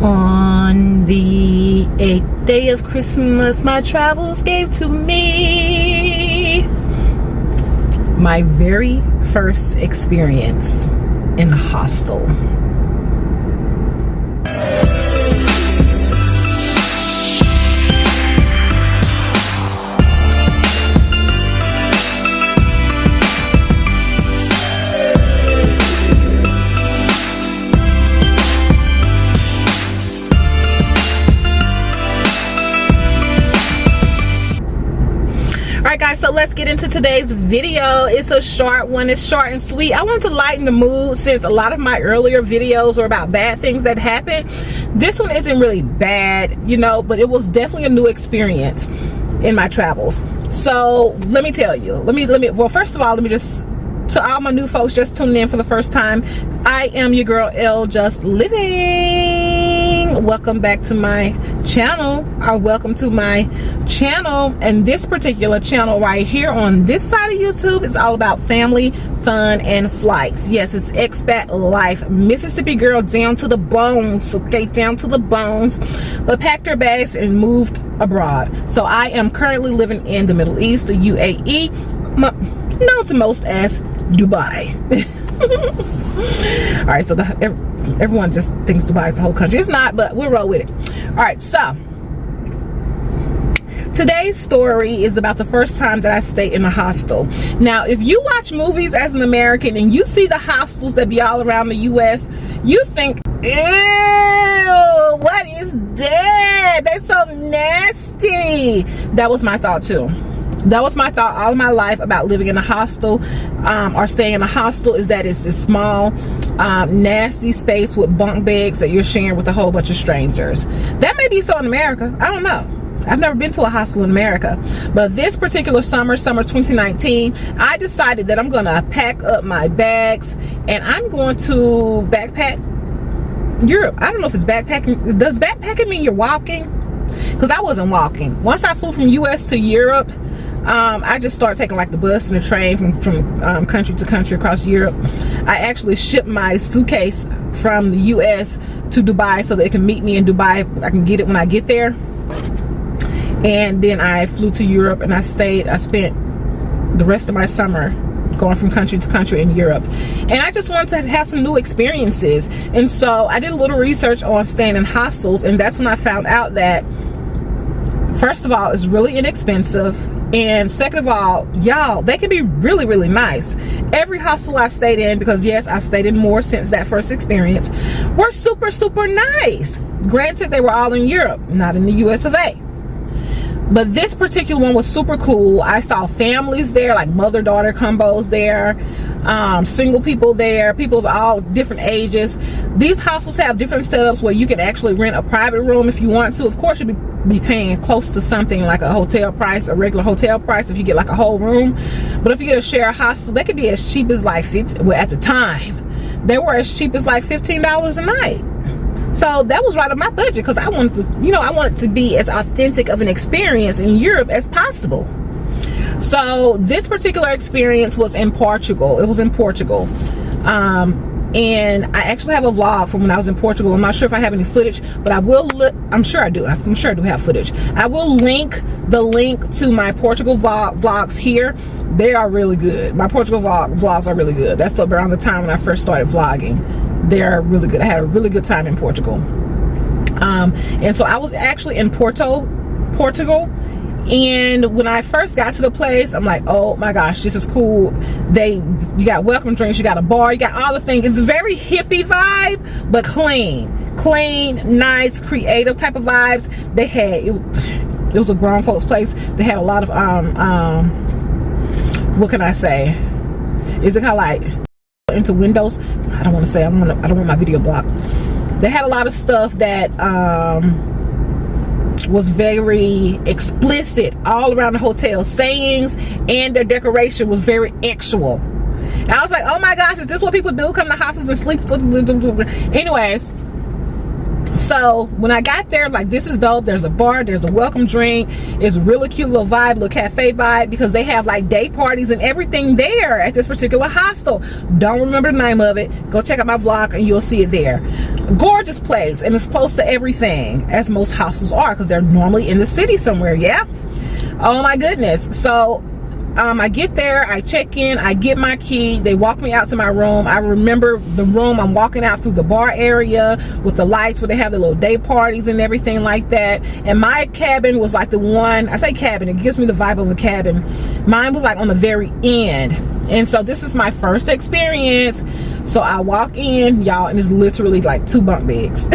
On the 8th day of Christmas, my travels gave to me my very first experience in a hostel. Alright guys, so let's get into today's video. It's a short one. It's short and sweet. I want to lighten the mood since a lot of my earlier videos were about bad things that happened. This one isn't really bad, you know, but it was definitely a new experience in my travels. So let me tell you, well, first of all, let me just, to all my new folks just tuning in for the first time, I am your girl L Just Living. Welcome back to my channel, or welcome to my channel. And this particular channel right here on this side of YouTube is all about family, fun, and flights. Yes, it's expat life. Mississippi girl down to the bones, okay, down to the bones, but packed her bags and moved abroad. So I am currently living in the Middle East, the UAE, known to most as Dubai. All right, so everyone just thinks Dubai is the whole country. It's not, but we'll roll with it. All right, so today's story is about the first time that I stayed in a hostel. Now, if you watch movies as an American and you see the hostels that be all around the U.S., you think, ew, what is that? That's so nasty. That was my thought too. That was my thought all my life about living in a hostel, or staying in a hostel, is that it's this small, nasty space with bunk beds that you're sharing with a whole bunch of strangers. That may be so in America. I don't know. I've never been to a hostel in America. But this particular summer 2019, I decided that I'm going to pack up my bags and I'm going to backpack Europe. I don't know if it's backpacking. Does backpacking mean you're walking? Because I wasn't walking. Once I flew from US to Europe, I just started taking like the bus and the train from country to country across Europe. I actually shipped my suitcase from the US to Dubai so that it can meet me in Dubai. I can get it when I get there. And then I flew to Europe and I spent the rest of my summer going from country to country in Europe. And I just wanted to have some new experiences. And so I did a little research on staying in hostels, and that's when I found out that, first of all, it's really inexpensive. And second of all, y'all, they can be really, really nice. Every hostel I stayed in, because yes, I've stayed in more since that first experience, were super, super nice. Granted, they were all in Europe, not in the US of A. But this particular one was super cool. I saw families there, like mother-daughter combos there, single people there, people of all different ages. These hostels have different setups where you can actually rent a private room if you want to. Of course, you'll be paying close to something like a hotel price, a regular hotel price, if you get like a whole room. But if you get a share hostel, they could be as cheap as like well, at the time, they were as cheap as like $15 a night. So that was right on my budget, because I wanted to, you know, I wanted to be as authentic of an experience in Europe as possible. So this particular experience was in Portugal. It was in Portugal. And I actually have a vlog from when I was in Portugal. I'm not sure if I have any footage, but I will I'm sure I do. I'm sure I do have footage. I will link to my Portugal vlogs here. They are really good. My Portugal vlogs are really good. That's around the time when I first started vlogging. They're really good. I had a really good time in Portugal. And so I was actually in Portugal. And when I first got to the place, I'm like, oh my gosh, this is cool. You got welcome drinks, you got a bar, you got all the things. It's a very hippie vibe, but clean, nice, creative type of vibes. They had, it was a grown folks place. They had a lot of, what can I say? Is it kind of like into windows? I don't want to say, I don't want my video blocked. They had a lot of stuff that was very explicit all around the hotel. Sayings, and their decoration was very actual. And I was like, oh my gosh, is this what people do? Come to hostels and sleep? Anyways, So when I got there, like, this is dope. There's a bar, there's a welcome drink. It's a really cute little vibe, little cafe vibe, because they have like day parties and everything there at this particular hostel. Don't remember the name of it. Go check out my vlog and you'll see it there. Gorgeous place, and it's close to everything, as most hostels are, because they're normally in the city somewhere. Yeah. Oh my goodness. So I get there, I check in, I get my key, they walk me out to my room. I remember the room. I'm walking out through the bar area with the lights where they have the little day parties and everything like that. And my cabin was like the one, I say cabin, it gives me the vibe of a cabin. Mine was like on the very end. And so this is my first experience. So I walk in, y'all, and it's literally like 2 bunk beds.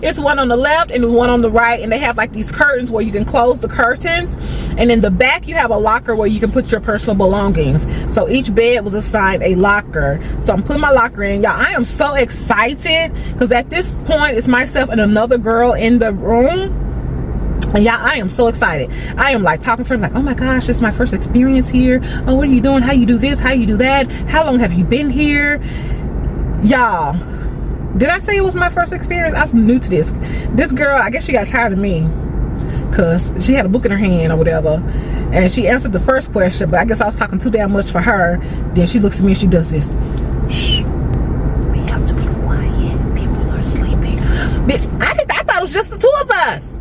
It's one on the left and one on the right, and they have like these curtains where you can close the curtains, and in the back you have a locker where you can put your personal belongings. So each bed was assigned a locker. So I'm putting my locker in, y'all. I am so excited because at this point it's myself and another girl in the room. And y'all, I am so excited. I am like talking to her like, oh my gosh, this is my first experience here. Oh, what are you doing? How you do this? How you do that? How long have you been here? Y'all, did I say it was my first experience? I was new to this. This girl, I guess she got tired of me because she had a book in her hand or whatever, and she answered the first question, but I guess I was talking too damn much for her. Then she looks at me and she does this. Shh. We have to be quiet. People are sleeping. Bitch, I thought it was just the 2 of us.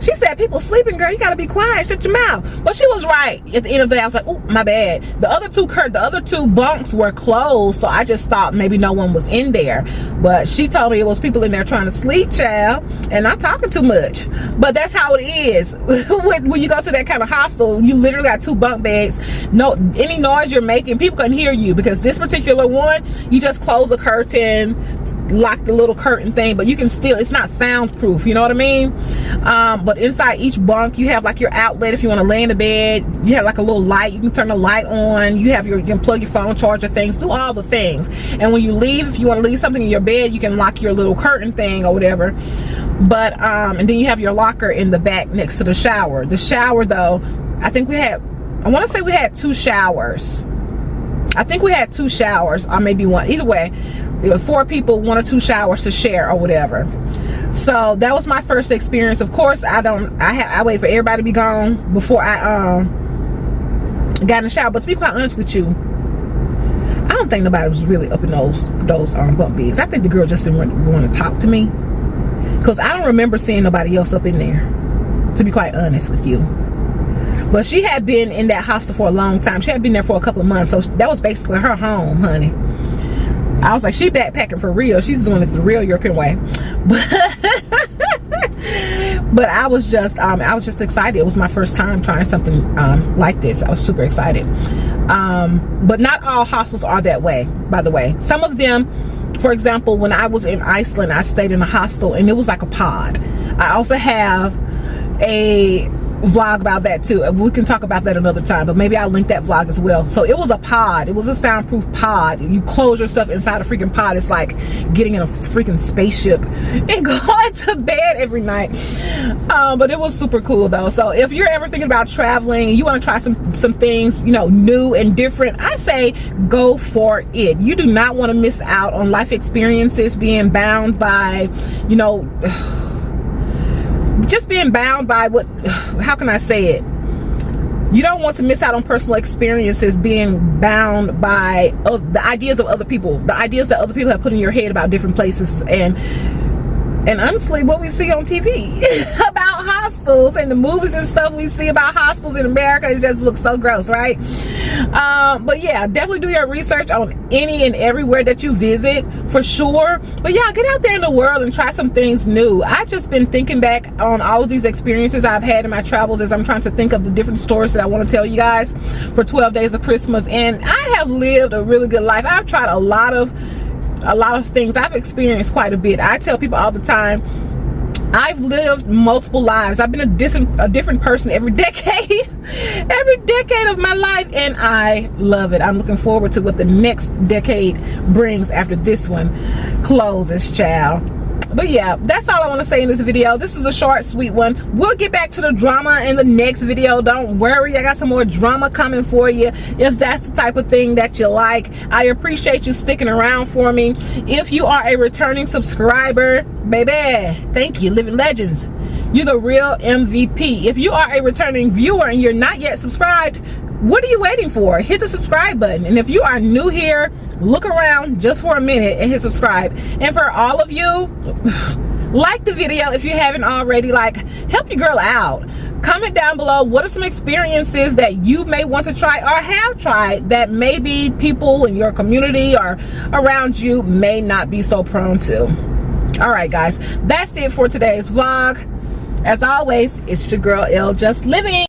She said, people sleeping, girl, you gotta be quiet, shut your mouth. But she was right. At the end of the day, I was like, oh, my bad. The other two bunks were closed, so I just thought maybe no one was in there. But she told me it was people in there trying to sleep, child, and I'm talking too much. But that's how it is. When you go to that kind of hostel, you literally got 2 bunk beds. No, any noise you're making, people can hear you, because this particular one, you just close the curtain, lock the little curtain thing, but you can still, it's not soundproof, you know what I mean? But inside each bunk you have like your outlet if you want to lay in the bed. You have like a little light, you can turn the light on, you can plug your phone, charge your things, do all the things. And when you leave, if you want to leave something in your bed, you can lock your little curtain thing or whatever. But and then you have your locker in the back next to the shower. The shower though, I want to say we had 2 showers. I think we had 2 showers, or maybe one. Either way, there were 4 people, 1 or 2 showers to share or whatever. So that was my first experience. Of course, I wait for everybody to be gone before I got in the shower. But to be quite honest with you, I don't think nobody was really up in those bunk beds. I think the girl just didn't want to talk to me, because I don't remember seeing nobody else up in there, to be quite honest with you. But she had been in that hostel for a long time. She had been there for a couple of months, so that was basically her home, honey. I was like, she backpacking for real. She's doing it the real European way. But I was just excited. It was my first time trying something like this. I was super excited. But not all hostels are that way, by the way. Some of them, for example, when I was in Iceland, I stayed in a hostel and it was like a pod. I also have a vlog about that too. We can talk about that another time, but maybe I'll link that vlog as well. So it was a pod. It was a soundproof pod. You close yourself inside a freaking pod. It's like getting in a freaking spaceship and going to bed every night. But it was super cool though. So if you're ever thinking about traveling, you want to try some things, you know, new and different, I say go for it. You do not want to miss out on life experiences, being bound by, you know, just being bound by what, how can I say it? You don't want to miss out on personal experiences being bound by the ideas of other people, the ideas that other people have put in your head about different places, and honestly what we see on TV about hostels and the movies and stuff we see about hostels in America, it just looks so gross, right? But yeah, definitely do your research on any and everywhere that you visit for sure. But yeah, get out there in the world and try some things new. I've just been thinking back on all of these experiences I've had in my travels as I'm trying to think of the different stories that I want to tell you guys for 12 days of Christmas, and I have lived a really good life. I've tried a lot of things. I've experienced quite a bit. I tell people all the time, I've lived multiple lives. I've been a different person every decade of my life, and I love it. I'm looking forward to what the next decade brings after this one closes, child. But yeah, that's all I want to say in this video. This is a short, sweet one. We'll get back to the drama in the next video. Don't worry, I got some more drama coming for you if that's the type of thing that you like. I appreciate you sticking around for me. If you are a returning subscriber, baby, thank you, living legends. You're the real MVP. If you are a returning viewer and you're not yet subscribed, what are you waiting for? Hit the subscribe button. And if you are new here, look around just for a minute and hit subscribe. And for all of you, like the video if you haven't already. Like, help your girl out. Comment down below, what are some experiences that you may want to try or have tried that maybe people in your community or around you may not be so prone to. All right, guys, that's it for today's vlog. As always, it's your girl L, just living.